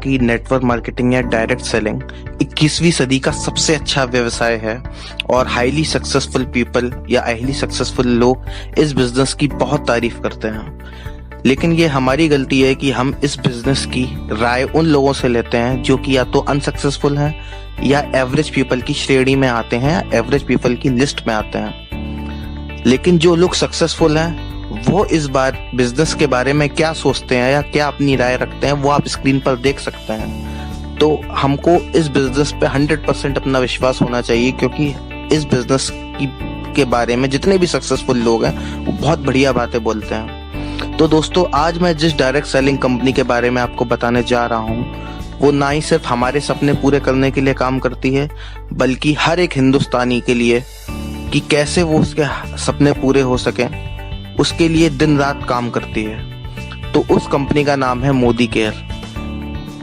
कि network marketing या direct selling 21वीं सदी का सबसे अच्छा व्यवसाय है और हाईली सक्सेसफुल पीपल या हाईली सक्सेसफुल लोग इस बिजनेस की बहुत तारीफ करते हैं। लेकिन ये हमारी गलती है कि हम इस बिजनेस की राय उन लोगों से लेते हैं जो कि या तो अनसक्सेसफुल हैं या एवरेज पीपल की श्रेणी में आते हैं, एवरेज पीपल की लिस्ट में आते हैं। लेकिन जो लोग सक्सेसफुल हैं वो इस बार बिजनेस के बारे में क्या सोचते हैं या क्या अपनी राय रखते हैं वो आप स्क्रीन पर देख सकते हैं। तो हमको इस बिजनेस पे 100% अपना विश्वास होना चाहिए, क्योंकि इस बिजनेस के बारे में जितने भी सक्सेसफुल लोग हैं वो बहुत बढ़िया बातें बोलते हैं। तो दोस्तों, आज मैं जिस डायरेक्ट सेलिंग कंपनी के बारे में आपको बताने जा रहा हूँ वो ना ही सिर्फ हमारे सपने पूरे करने के लिए काम करती है, बल्कि हर एक हिंदुस्तानी के लिए कि कैसे वो उसके सपने पूरे हो सकें, उसके लिए दिन रात काम करती है। तो उस कंपनी का नाम है मोदी केयर।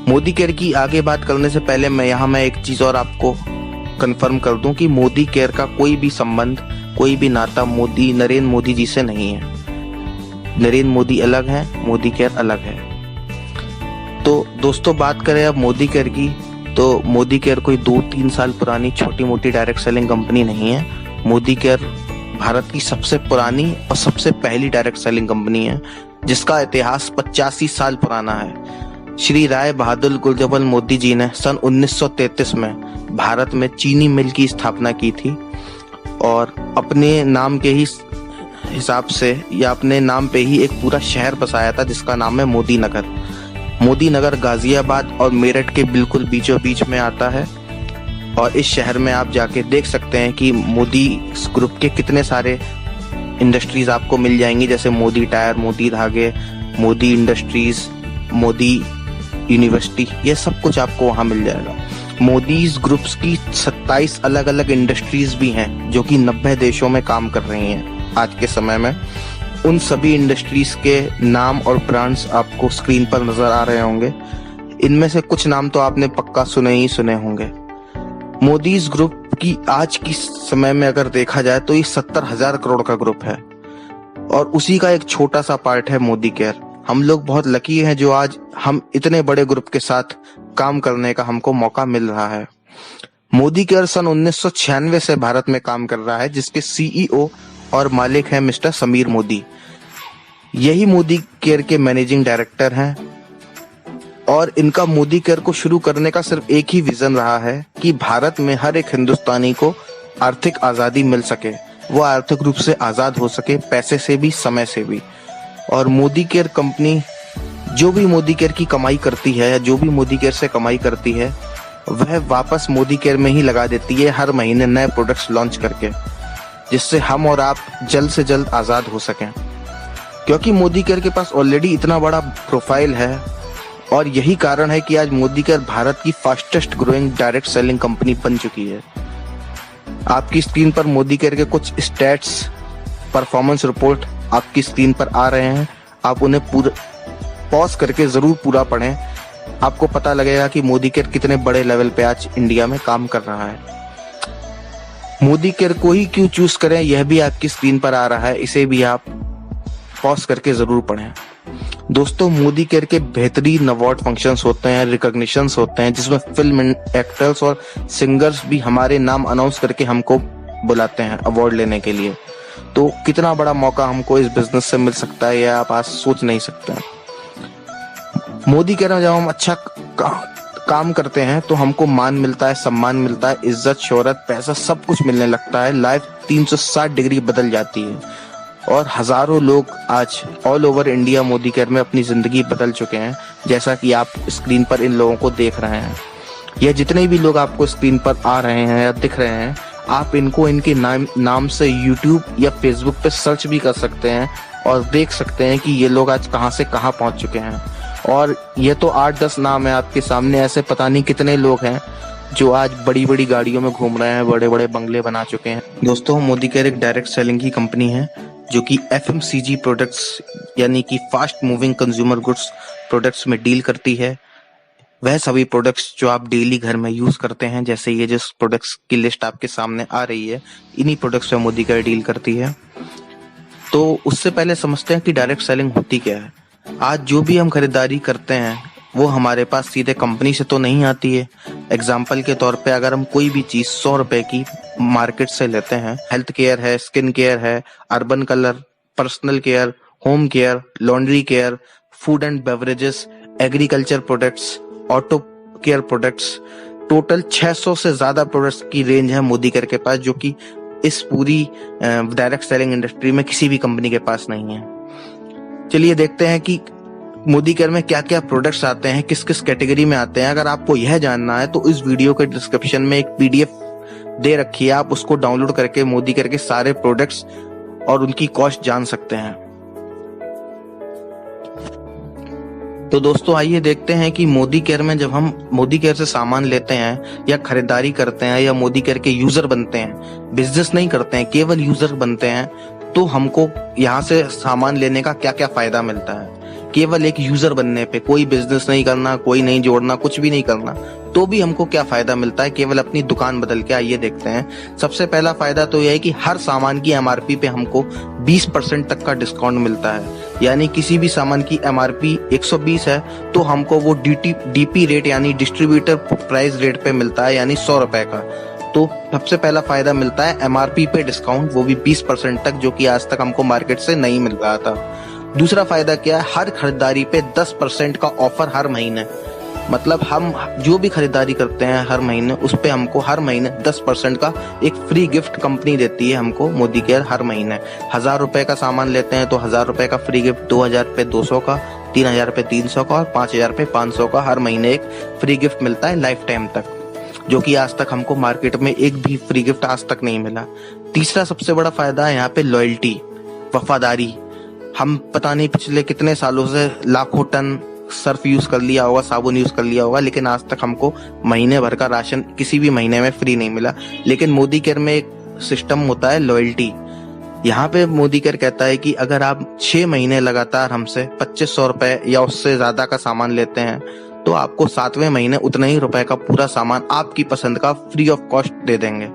मोदी केयर की आगे बात करने से पहले मैं एक चीज और आपको कंफर्म कर दूं कि मोदी केयर का कोई भी संबंध, कोई भी नाता नरेंद्र मोदी जी से नहीं है। नरेंद्र मोदी अलग है, मोदी केयर अलग है। तो दोस्तों, बात करें अब मोदी केयर की, तो मोदी केयर कोई 2-3 साल पुरानी छोटी मोटी डायरेक्ट सेलिंग कंपनी नहीं है। मोदी केयर भारत की सबसे पुरानी और सबसे पहली डायरेक्ट सेलिंग कंपनी है, जिसका इतिहास 85 साल पुराना है। श्री राय बहादुर गुरजबल मोदी जी ने सन 1933 में भारत में चीनी मिल की स्थापना की थी और अपने नाम के ही हिसाब से या अपने नाम पे ही एक पूरा शहर बसाया था जिसका नाम है मोदी नगर। मोदी नगर गाजियाबाद और मेरठ के बिल्कुल बीचों बीच में आता है और इस शहर में आप जाके देख सकते हैं कि मोदी ग्रुप के कितने सारे इंडस्ट्रीज आपको मिल जाएंगी, जैसे मोदी टायर, मोदी धागे, मोदी इंडस्ट्रीज, मोदी यूनिवर्सिटी, ये सब कुछ आपको वहां मिल जाएगा। मोदीज ग्रुप्स की 27 अलग अलग इंडस्ट्रीज भी हैं जो कि 90 देशों में काम कर रही हैं आज के समय में। उन सभी इंडस्ट्रीज के नाम और ब्रांड्स आपको स्क्रीन पर नजर आ रहे होंगे। इनमें से कुछ नाम तो आपने पक्का सुने होंगे। मोदीज ग्रुप की आज की समय में अगर देखा जाए तो ये 70,000 करोड़ का ग्रुप है और उसी का एक छोटा सा पार्ट है मोदी केयर। हम लोग बहुत लकी हैं जो आज हम इतने बड़े ग्रुप के साथ काम करने का हमको मौका मिल रहा है। मोदी केयर सन 1996 से भारत में काम कर रहा है, जिसके सीईओ और मालिक हैं मिस्टर समीर मोदी। यही मोदी केयर के मैनेजिंग डायरेक्टर हैं और इनका मोदी केयर को शुरू करने का सिर्फ एक ही विजन रहा है कि भारत में हर एक हिंदुस्तानी को आर्थिक आजादी मिल सके, वो आर्थिक रूप से आजाद हो सके, पैसे से भी, समय से भी। और मोदी केयर कंपनी जो भी मोदी केयर की कमाई करती है या जो भी मोदी केयर से कमाई करती है वह वापस मोदी केयर में ही लगा देती है, हर महीने नए प्रोडक्ट्स लॉन्च करके, जिससे हम और आप जल्द से जल्द आजाद हो सकें। क्योंकि मोदी केयर के पास ऑलरेडी इतना बड़ा प्रोफाइल है और यही कारण है कि आज मोदी केयर भारत की fastest growing direct selling company बन चुकी है। आपकी स्क्रीन पर मोदी केयर के कुछ स्टैट्स, परफॉर्मेंस रिपोर्ट आपकी स्क्रीन पर आ रहे हैं। आप उन्हें पूरा पॉज करके जरूर पूरा पढ़ें, आपको पता लगेगा कि मोदी केयर कितने बड़े लेवल पे आज इंडिया में काम कर रहा है। मोदी केयर को ही क्यों चूज करें यह भी आपकी स्क्रीन पर आ रहा है, इसे भी आप पॉज करके जरूर पढ़ें। दोस्तों, मोदी केयर के बेहतरीन अवार्ड फंक्शंस होते हैं, रिकॉग्निशंस होते हैं, जिसमें फिल्म एक्टर्स और सिंगर्स भी हमारे नाम अनाउंस करके हमको बुलाते हैं अवार्ड लेने के लिए। तो कितना बड़ा मौका हमको इस बिजनेस से मिल सकता है यह आप आज सोच नहीं सकते हैं। मोदी केयर में जब हम अच्छा काम करते हैं तो हमको मान मिलता है, सम्मान मिलता है, इज्जत, शोहरत, पैसा सब कुछ मिलने लगता है। लाइफ 360 डिग्री बदल जाती है और हजारों लोग आज all over India Modi care में अपनी जिंदगी बदल चुके हैं, जैसा कि आप स्क्रीन पर इन लोगों को देख रहे हैं। यह जितने भी लोग आपको स्क्रीन पर आ रहे हैं या दिख रहे हैं, आप इनको इनके नाम से YouTube या Facebook पे सर्च भी कर सकते हैं और देख सकते हैं कि ये लोग आज कहां से कहां पहुंच चुके हैं। और ये तो 8-10 नाम है आपके सामने, ऐसे पता नहीं कितने लोग हैं जो आज बड़ी बड़ी गाड़ियों में घूम रहे हैं, बड़े बड़े बंगले बना चुके हैं। दोस्तों, मोदी केयर एक डायरेक्ट सेलिंग की कंपनी है जो कि FMCG प्रोडक्ट्स यानी कि fast moving consumer goods products में डील करती है। वह सभी प्रोडक्ट्स जो आप डेली घर में यूज करते हैं, जैसे ये जिस प्रोडक्ट्स की लिस्ट आपके सामने आ रही है, इन्हीं प्रोडक्ट्स पे मोदी केयर डील करती है। तो उससे पहले समझते हैं कि डायरेक्ट सेलिंग होती क्या है। आज जो भी हम खरीदारी करते हैं वो हमारे पास सीधे कंपनी से तो नहीं आती है। एग्जाम्पल के तौर पे अगर हम कोई भी चीज 100 रुपए की मार्केट से लेते हैं, हेल्थ केयर है, स्किन केयर है, urban colour, personal care, home care, laundry care, food and beverages, agriculture products, auto care products, total 600 से ज्यादा प्रोडक्ट्स की रेंज है मोदी केयर के पास, जो कि इस पूरी डायरेक्ट सेलिंग इंडस्ट्री में किसी भी कंपनी के पास नहीं है। चलिए देखते हैं कि मोदी केयर में क्या क्या प्रोडक्ट्स आते हैं, किस किस कैटेगरी में आते हैं। अगर आपको यह जानना है तो इस वीडियो के डिस्क्रिप्शन में एक पीडीएफ दे रखी है, आप उसको डाउनलोड करके मोदी केयर के सारे प्रोडक्ट्स और उनकी कॉस्ट जान सकते हैं। तो दोस्तों आइए देखते हैं कि मोदी केयर में जब हम मोदी केयर से सामान लेते हैं या खरीदारी करते हैं या मोदी केयर के यूजर बनते हैं, बिजनेस नहीं करते हैं, केवल यूजर बनते हैं, तो हमको यहाँ से सामान लेने का क्या क्या फायदा मिलता है। केवल एक यूजर बनने पे, कोई बिजनेस नहीं करना, कोई नहीं जोड़ना, कुछ भी नहीं करना, तो भी हमको क्या फायदा मिलता है केवल अपनी दुकान बदल के। आइए देखते हैं। सबसे पहला फायदा तो यह है कि हर सामान की एमआरपी पे हमको 20% तक का डिस्काउंट मिलता है। यानी किसी भी सामान की एमआरपी 120 है तो हमको वो डीपी रेट यानी डिस्ट्रीब्यूटर प्राइस रेट पे मिलता है, यानी 100 रुपए का। तो सबसे पहला फायदा मिलता है एमआरपी पे डिस्काउंट, वो भी 20% तक, जो कि आज तक हमको मार्केट से नहीं मिल रहा था। दूसरा फायदा क्या है, हर खरीदारी पे 10% का ऑफर हर महीने। मतलब हम जो भी खरीदारी करते हैं हर महीने, उस पे हमको हर महीने 10% का एक फ्री गिफ्ट कंपनी देती है हमको मोदी केयर हर महीने। 1000 रुपए का सामान लेते हैं तो 1000 रुपए का फ्री गिफ्ट, 2000 पे 200 का, 3000 पे 300 का और 5000 पे 500 का हर महीने एक फ्री गिफ्ट मिलता है लाइफ टाइम तक, जो कि आज तक हमको मार्केट में एक भी फ्री गिफ्ट आज तक नहीं मिला। तीसरा सबसे बड़ा फायदा है यहाँ पे लॉयल्टी, वफादारी। हम पता नहीं पिछले कितने सालों से लाखों टन सर्फ यूज कर लिया होगा, साबुन यूज कर लिया होगा, लेकिन आज तक हमको महीने भर का राशन किसी भी महीने में फ्री नहीं मिला। लेकिन मोदी केयर में एक सिस्टम होता है लॉयल्टी। यहाँ पे मोदी केयर कहता है कि अगर आप 6 महीने लगातार हमसे 2500 रुपए या उससे ज्यादा का सामान लेते हैं तो आपको 7वें महीने उतना ही रुपए का पूरा सामान आपकी पसंद का फ्री ऑफ कॉस्ट दे देंगे।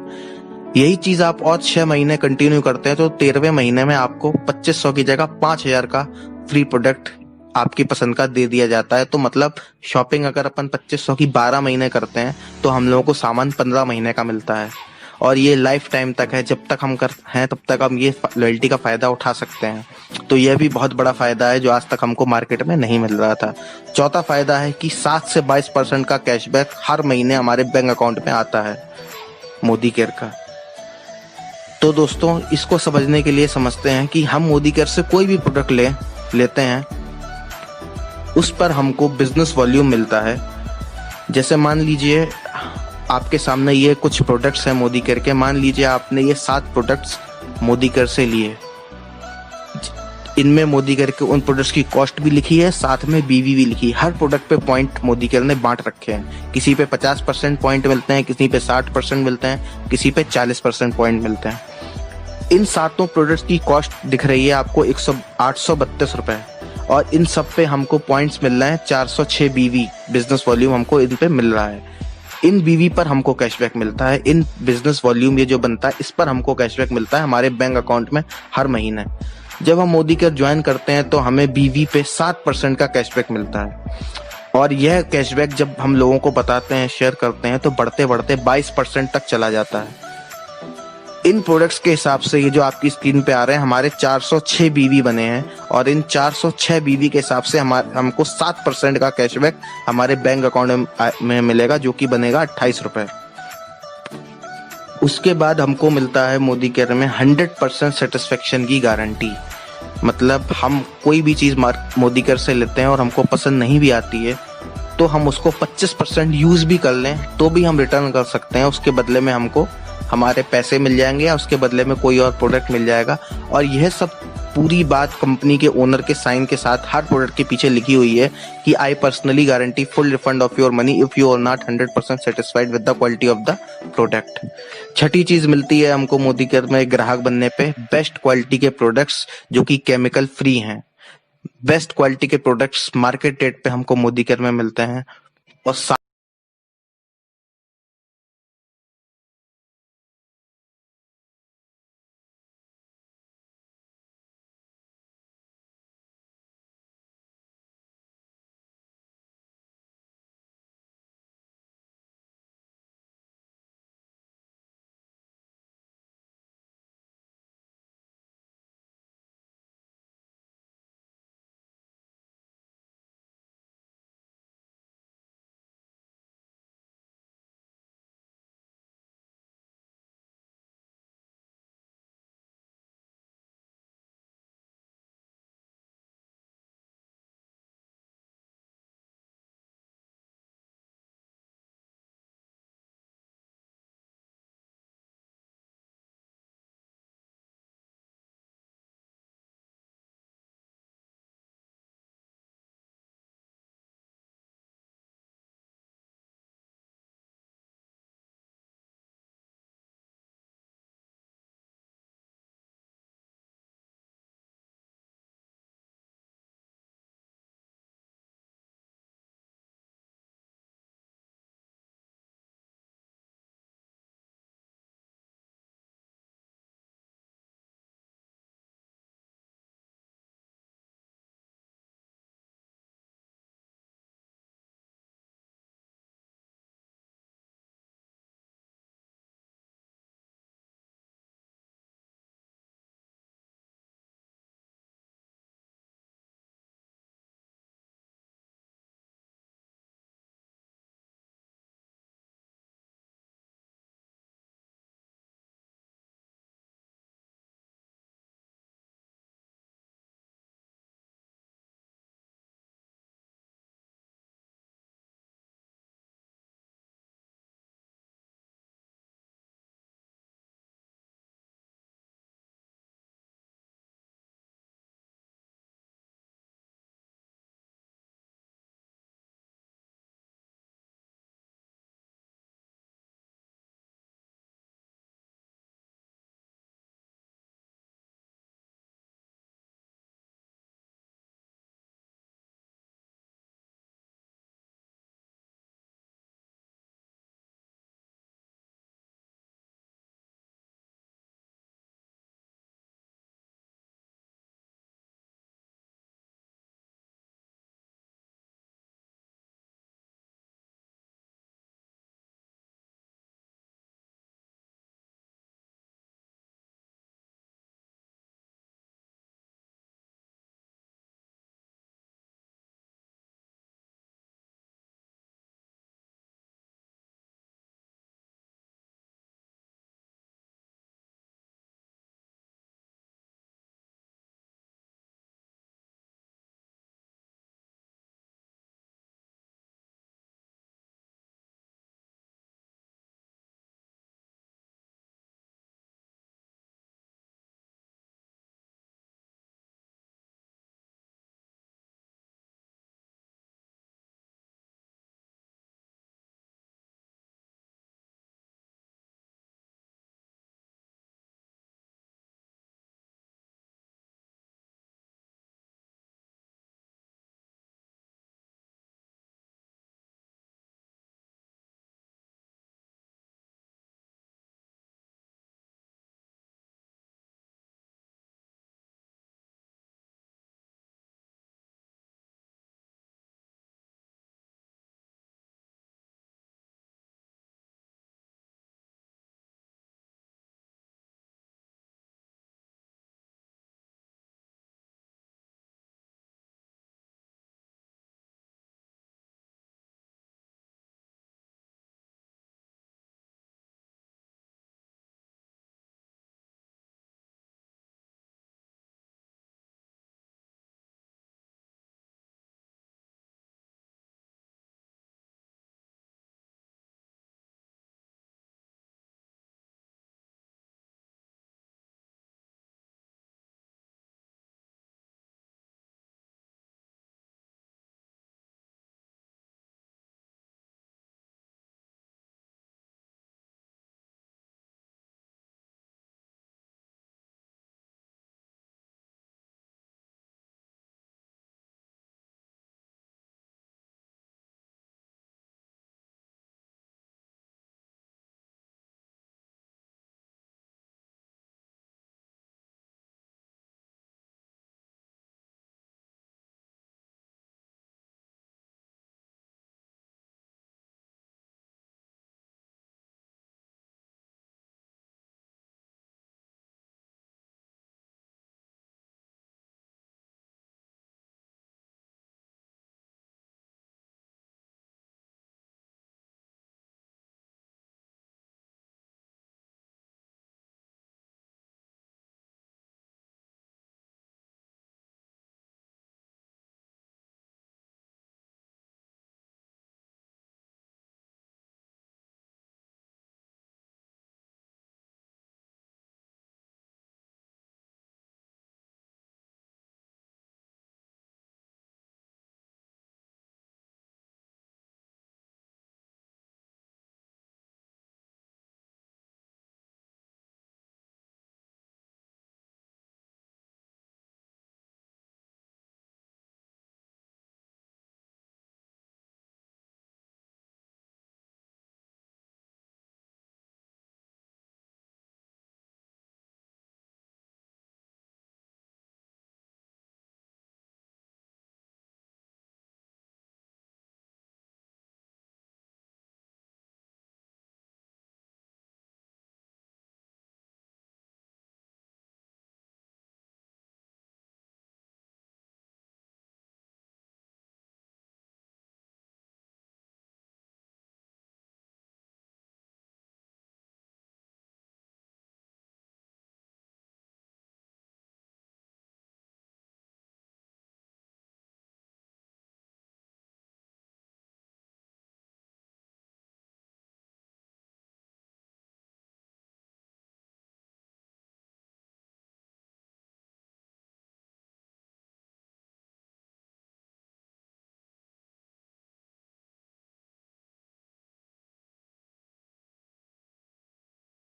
यही चीज आप और 6 महीने कंटिन्यू करते हैं तो 13वें महीने में आपको 2500 की जगह 5000 का फ्री प्रोडक्ट आपकी पसंद का दे दिया जाता है। तो मतलब शॉपिंग अगर अपन 2500 की 12 महीने करते हैं तो हम लोगों को सामान 15 महीने का मिलता है। और ये लाइफ टाइम तक है, जब तक हम कर हैं तब तक हम ये लॉयल्टी का फायदा उठा सकते हैं। तो यह भी बहुत बड़ा फायदा है जो आज तक हमको मार्केट में नहीं मिल रहा था। चौथा फायदा है कि 7 से 22% का कैशबैक हर महीने हमारे बैंक अकाउंट में आता है मोदी केयर का। तो दोस्तों इसको समझने के लिए समझते हैं कि हम मोदी केयर से कोई भी प्रोडक्ट लेते हैं, उस पर हमको बिजनेस वॉल्यूम मिलता है। जैसे मान लीजिए आपके सामने ये कुछ प्रोडक्ट्स हैं मोदी केयर के, मान लीजिए आपने ये 7 प्रोडक्ट्स मोदी केयर से लिए। इनमें मोदी केयर के उन प्रोडक्ट्स की कॉस्ट भी लिखी है, साथ में बीवी भी लिखी है। हर प्रोडक्ट पे पॉइंट मोदी केयर ने बांट रखे हैं। किसी पे 50% पॉइंट मिलते हैं, किसी पे 60% मिलते हैं, किसी पे 40% पॉइंट मिलते हैं। इन 7 प्रोडक्ट्स की कॉस्ट दिख रही है आपको 832 रुपए, और इन सब पे हमको पॉइंट्स मिल रहे हैं 406 बीवी बिजनेस वॉल्यूम हमको इन पे मिल रहा है। इन बीवी पर हमको कैशबैक मिलता है, इन बिजनेस वॉल्यूम ये जो बनता है इस पर हमको कैशबैक मिलता है हमारे बैंक अकाउंट में हर महीने। जब हम मोदी केयर ज्वाइन करते हैं तो हमें बीवी पे 7% का कैशबैक मिलता है, और यह कैशबैक जब हम लोगों को बताते हैं, शेयर करते हैं, तो बढ़ते बढ़ते 22% तक चला जाता है। इन प्रोडक्ट्स के हिसाब से ये जो आपकी स्क्रीन पे आ रहे हैं हमारे 406 बीवी बने हैं, और इन 406 बीवी के हिसाब से हमको 7% का कैशबैक हमारे बैंक अकाउंट में मिलेगा, जो कि बनेगा 28 रुपए। उसके बाद हमको मिलता है मोदी केयर में 100% सेटिस्फेक्शन की गारंटी। मतलब हम कोई भी चीज मोदी केयर से लेते हैं और हमको पसंद नहीं भी आती है तो हम उसको 25% यूज भी कर लें तो भी हम रिटर्न कर सकते हैं। उसके बदले में हमको हमारे पैसे मिल जाएंगे या उसके बदले में कोई और प्रोडक्ट मिल जाएगा। और यह सब पूरी बात कंपनी के ओनर के साइन के साथ हर प्रोडक्ट के पीछे लिखी हुई है कि I personally guarantee full refund of your money if you are not 100% satisfied with the quality of the product. छठी चीज मिलती है हमको मोदी केयर में ग्राहक बनने पे, बेस्ट क्वालिटी के प्रोडक्ट्स जो कि केमिकल फ्री हैं। बेस्ट क्वालिटी के प्रोडक्ट्स मार्केट रेट पे हमको मोदी केयर में मिलते हैं। और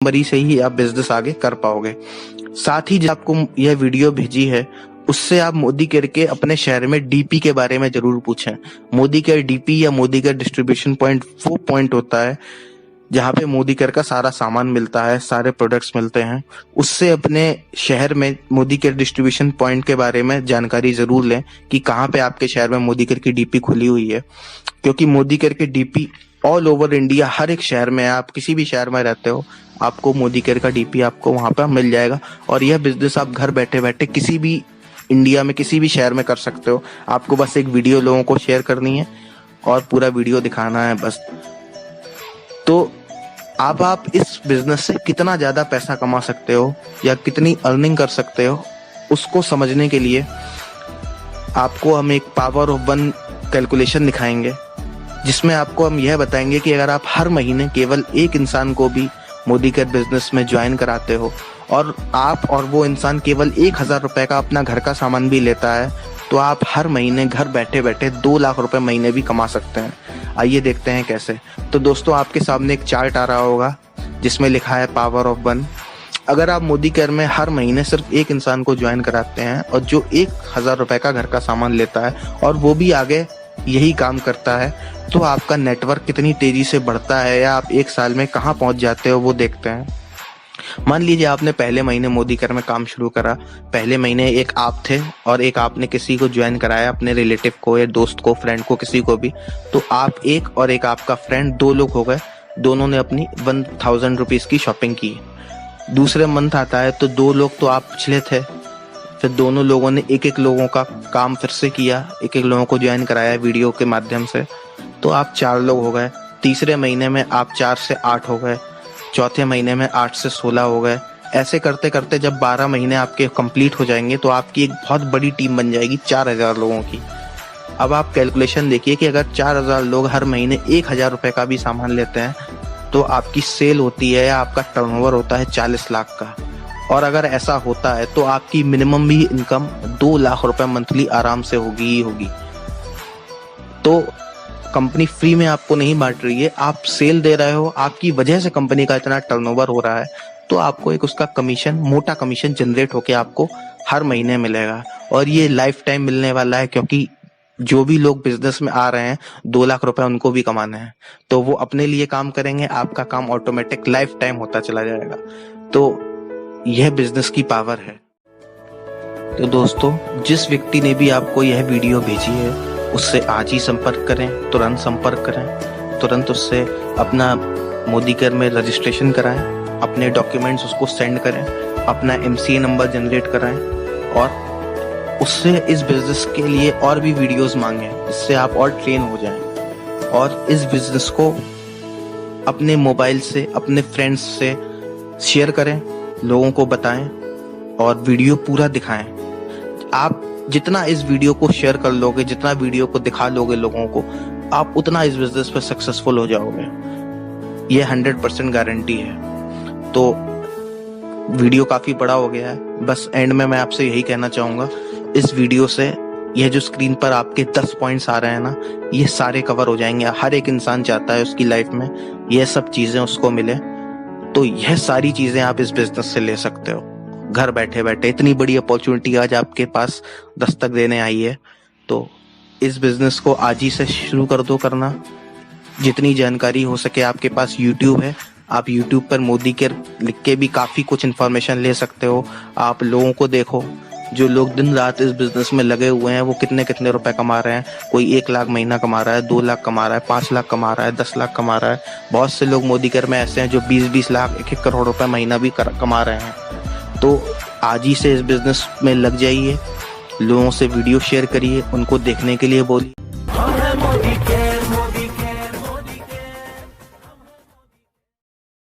जनवरी से ही आप बिजनेस आगे कर पाओगे। साथ ही जो आपको यह वीडियो भेजी है उससे आप मोदी केयर के अपने शहर में डीपी के बारे में जरूर पूछें। मोदी केयर डीपी या मोदी केयर डिस्ट्रीब्यूशन पॉइंट वो पॉइंट होता है जहाँ पे मोदी केयर का सारा सामान मिलता है, सारे प्रोडक्ट्स मिलते हैं। उससे अपने शहर में मोदी केयर डिस्ट्रीब्यूशन पॉइंट के बारे में जानकारी जरूर लें कि कहाँ पे आपके शहर में मोदी केयर की डीपी खुली हुई है, क्योंकि मोदी केयर की डीपी ऑल ओवर इंडिया हर एक शहर में, आप किसी भी शहर में रहते हो आपको मोदी केयर का डीपी आपको वहां पर मिल जाएगा। और यह बिजनेस आप घर बैठे बैठे किसी भी इंडिया में किसी भी शहर में कर सकते हो। आपको बस एक वीडियो लोगों को शेयर करनी है और पूरा वीडियो दिखाना है बस। तो अब आप इस बिजनेस से कितना ज्यादा पैसा कमा सकते हो या कितनी अर्निंग कर सकते हो उसको समझने के लिए आपको हम एक पावर ऑफ 1 कैलकुलेशन दिखाएंगे, जिसमें आपको हम यह बताएंगे कि अगर आप हर महीने केवल एक इंसान को भी मोदी केयर बिजनेस में ज्वाइन कराते हो और आप और वो इंसान केवल 1000 रुपए का अपना घर का सामान भी लेता है, तो आप हर महीने घर बैठे बैठे 2 लाख रुपए महीने भी कमा सकते हैं। आइए देखते हैं कैसे। तो दोस्तों, आपके सामने एक चार्ट आ रहा होगा जिसमें लिखा है पावर ऑफ 1। अगर आप मोदी केयर में हर महीने सिर्फ एक इंसान को ज्वाइन कराते हैं और जो 1000 रुपए का घर का सामान लेता है और वो भी आगे यही काम करता है, तो आपका नेटवर्क कितनी तेजी से बढ़ता है या आप एक साल में कहाँ पहुंच जाते हो वो देखते हैं। मान लीजिए आपने पहले महीने मोदी केयर में काम शुरू करा। पहले महीने एक आप थे और एक आपने किसी को ज्वाइन कराया, अपने रिलेटिव को या दोस्त को, फ्रेंड को, किसी को भी। तो आप एक और एक आपका फ्रेंड 2 लोग हो गए, दोनों ने अपनी 1000 रुपीज की शॉपिंग की। दूसरे मंथ आता है तो 2 लोग तो आप पिछले थे, फिर दोनों लोगों ने एक एक लोगों का काम फिर से किया, एक एक लोगों को ज्वाइन कराया वीडियो के माध्यम से, तो आप 4 लोग हो गए। तीसरे महीने में आप 4 से 8 हो गए, चौथे महीने में 8 से 16 हो गए। ऐसे करते करते जब 12 महीने आपके कंप्लीट हो जाएंगे तो आपकी एक बहुत बड़ी टीम बन जाएगी 4000 लोगों की। अब आप कैलकुलेशन देखिए कि अगर 4000 लोग हर महीने 1000 रुपए का भी सामान लेते हैं तो आपकी सेल होती है या आपका टर्नओवर होता है 40 लाख का। और अगर ऐसा होता है तो आपकी मिनिमम भी इनकम 2 लाख रुपए मंथली आराम से होगी ही होगी। तो कंपनी फ्री में आपको नहीं बांट रही है, आप सेल दे रहे हो, आपकी वजह से कंपनी का इतना टर्नओवर हो रहा है, तो आपको एक उसका कमीशन, मोटा कमीशन जनरेट होके आपको हर महीने मिलेगा। और ये लाइफ टाइम मिलने वाला है, क्योंकि जो भी लोग बिजनेस में आ रहे हैं 2 लाख रुपए उनको भी कमाना है, तो वो अपने लिए काम करेंगे, आपका काम ऑटोमेटिक लाइफ टाइम होता चला जाएगा। तो यह बिजनेस की पावर है। तो दोस्तों, जिस व्यक्ति ने भी आपको यह वीडियो भेजी है उससे आज ही संपर्क करें, तुरंत संपर्क करें, तुरंत उससे अपना मोदी केयर में रजिस्ट्रेशन कराएं, अपने डॉक्यूमेंट्स उसको सेंड करें, अपना MCA नंबर जनरेट कराएं और उससे इस बिजनेस के लिए और भी वीडियोस मांगें, जिससे आप और ट्रेन हो जाएं और इस बिजनेस को अपने मोबाइल से, अपने फ्रेंड्स से शेयर करें, लोगों को बताएं और वीडियो पूरा दिखाएं। आप जितना इस वीडियो को शेयर कर लोगे, जितना वीडियो को दिखा लोगे लोगों को, आप उतना इस बिजनेस पे सक्सेसफुल हो जाओगे। ये 100% गारंटी है। तो वीडियो काफी बड़ा हो गया है, बस एंड में मैं आपसे यही कहना चाहूंगा, इस वीडियो से यह जो स्क्रीन पर आपके 10 पॉइंट्स आ रहे हैं ना, ये सारे कवर हो जाएंगे। हर एक इंसान चाहता है उसकी लाइफ में ये सब चीजें उसको मिले, तो यह सारी चीजें आप इस बिजनेस से ले सकते हो घर बैठे बैठे। इतनी बड़ी अपॉर्चुनिटी आज आपके पास दस्तक देने आई है, तो इस बिजनेस को आज ही से शुरू कर दो करना। जितनी जानकारी हो सके, आपके पास YouTube है, आप YouTube पर मोदी केयर लिख के भी काफी कुछ इन्फॉर्मेशन ले सकते हो। आप लोगों को देखो, जो लोग दिन रात इस बिजनेस में लगे हुए हैं वो कितने कितने रुपए कमा रहे हैं। कोई 1 लाख महीना कमा रहा है, 2 लाख कमा रहा है, 5 लाख कमा रहा है, 10 लाख कमा रहा है। बहुत से लोग मोदी केयर में ऐसे हैं जो 20-20 लाख, 1-1 करोड़ रुपए महीना भी कमा रहे हैं। तो आज ही से इस बिजनेस में लग जाइए, लोगों से वीडियो शेयर करिए, उनको देखने के लिए बोलिए।